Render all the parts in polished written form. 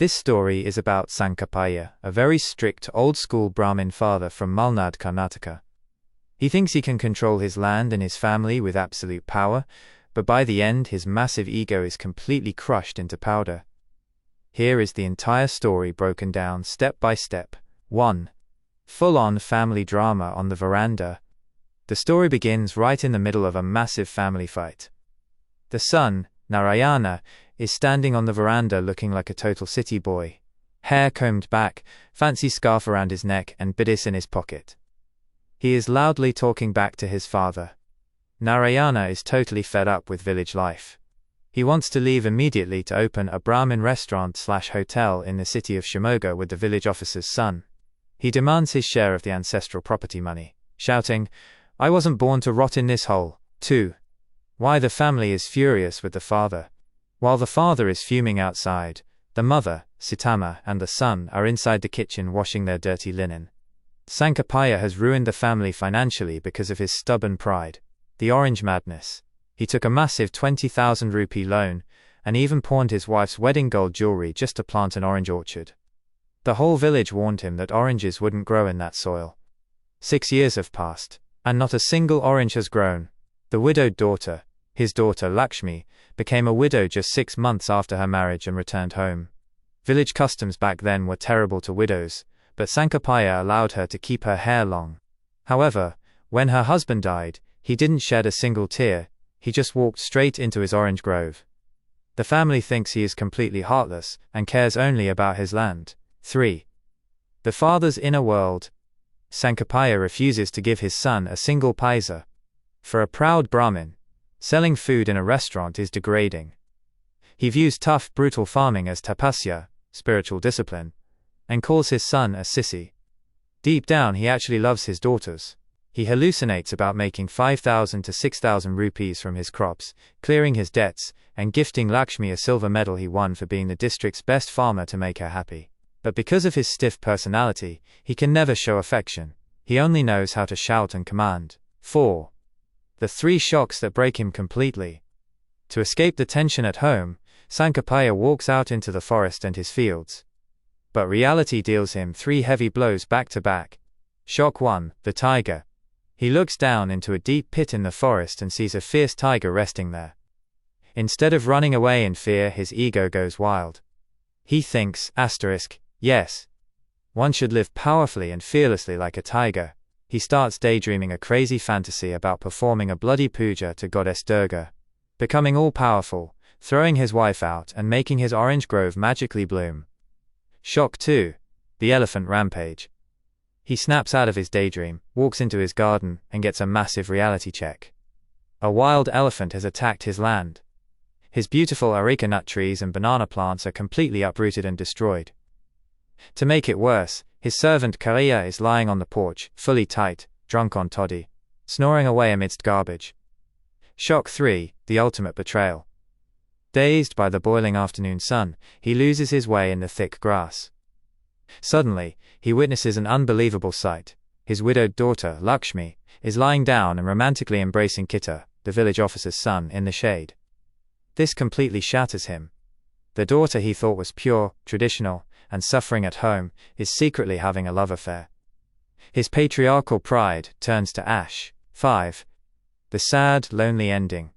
This story is about Sankapaya, a very strict old-school Brahmin father from Malnad, Karnataka. He thinks he can control his land and his family with absolute power, but by the end his massive ego is completely crushed into powder. Here is the entire story broken down step by step. 1. Full-on family drama on the veranda. The story begins right in the middle of a massive family fight. The son, Narayana, is standing on the veranda looking like a total city boy. Hair combed back, fancy scarf around his neck and bidis in his pocket. He is loudly talking back to his father. Narayana is totally fed up with village life. He wants to leave immediately to open a Brahmin restaurant/hotel in the city of Shimoga with the village officer's son. He demands his share of the ancestral property money, shouting, "I wasn't born to rot in this hole." 2. Why the family is furious with the father. While the father is fuming outside, the mother, Sitama, and the son are inside the kitchen washing their dirty linen. Sankapaya has ruined the family financially because of his stubborn pride. The orange madness. He took a massive 20,000 rupee loan, and even pawned his wife's wedding gold jewelry just to plant an orange orchard. The whole village warned him that oranges wouldn't grow in that soil. 6 years have passed, and not a single orange has grown. The widowed daughter, his daughter Lakshmi, became a widow just 6 months after her marriage and returned home. Village customs back then were terrible to widows, but Sankapaya allowed her to keep her hair long. However, when her husband died, he didn't shed a single tear, he just walked straight into his orange grove. The family thinks he is completely heartless, and cares only about his land. 3. The father's inner world. Sankapaya refuses to give his son a single paisa. For a proud Brahmin, selling food in a restaurant is degrading. He views tough, brutal farming as tapasya, spiritual discipline, and calls his son a sissy. Deep down he actually loves his daughters. He hallucinates about making 5,000 to 6,000 rupees from his crops, clearing his debts, and gifting Lakshmi a silver medal he won for being the district's best farmer to make her happy. But because of his stiff personality, he can never show affection. He only knows how to shout and command. 4. The 3 shocks that break him completely. To escape the tension at home, Sankapaya walks out into the forest and his fields. But reality deals him 3 heavy blows back to back. Shock 1, the tiger. He looks down into a deep pit in the forest and sees a fierce tiger resting there. Instead of running away in fear, his ego goes wild. He thinks, yes, one should live powerfully and fearlessly like a tiger. He starts daydreaming a crazy fantasy about performing a bloody puja to goddess Durga, becoming all-powerful, throwing his wife out and making his orange grove magically bloom. Shock 2, the elephant rampage. He snaps out of his daydream, walks into his garden, and gets a massive reality check. A wild elephant has attacked his land. His beautiful areca nut trees and banana plants are completely uprooted and destroyed. To make it worse, his servant Kariya is lying on the porch, fully tight, drunk on toddy, snoring away amidst garbage. Shock 3, the ultimate betrayal. Dazed by the boiling afternoon sun, he loses his way in the thick grass. Suddenly, he witnesses an unbelievable sight. His widowed daughter, Lakshmi, is lying down and romantically embracing Kitta, the village officer's son, in the shade. This completely shatters him. The daughter he thought was pure, traditional, and suffering at home, is secretly having a love affair. His patriarchal pride turns to ash. 5. The sad, lonely ending.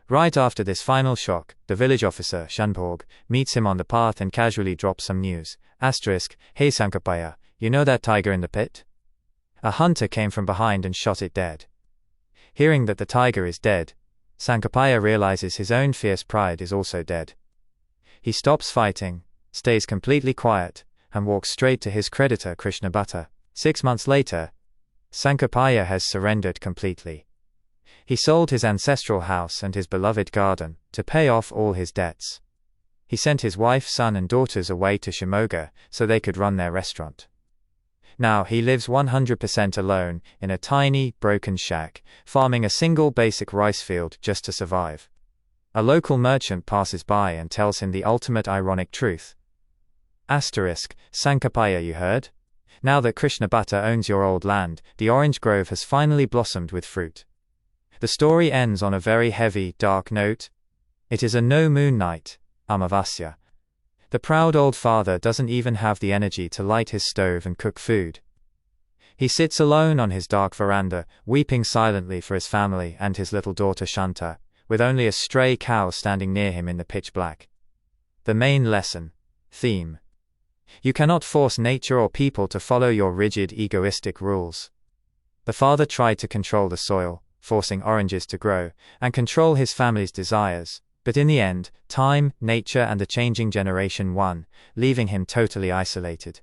Right after this final shock, the village officer, Shanbhog, meets him on the path and casually drops some news. Hey Sankapaya, you know that tiger in the pit? A hunter came from behind and shot it dead. Hearing that the tiger is dead, Sankapaya realizes his own fierce pride is also dead. He stops fighting, stays completely quiet, and walks straight to his creditor Krishna Bhatta. 6 months later, Sankapaya has surrendered completely. He sold his ancestral house and his beloved garden to pay off all his debts. He sent his wife, son and daughters away to Shimoga so they could run their restaurant. Now he lives 100% alone in a tiny, broken shack, farming a single basic rice field just to survive. A local merchant passes by and tells him the ultimate ironic truth. Sankapaya, you heard? Now that Krishna Bhatta owns your old land, the orange grove has finally blossomed with fruit. The story ends on a very heavy, dark note. It is a no-moon night, Amavasya. The proud old father doesn't even have the energy to light his stove and cook food. He sits alone on his dark veranda, weeping silently for his family and his little daughter Shanta, with only a stray cow standing near him in the pitch black. The main lesson. Theme. You cannot force nature or people to follow your rigid, egoistic rules. The father tried to control the soil, forcing oranges to grow, and control his family's desires, but in the end, time, nature and the changing generation won, leaving him totally isolated.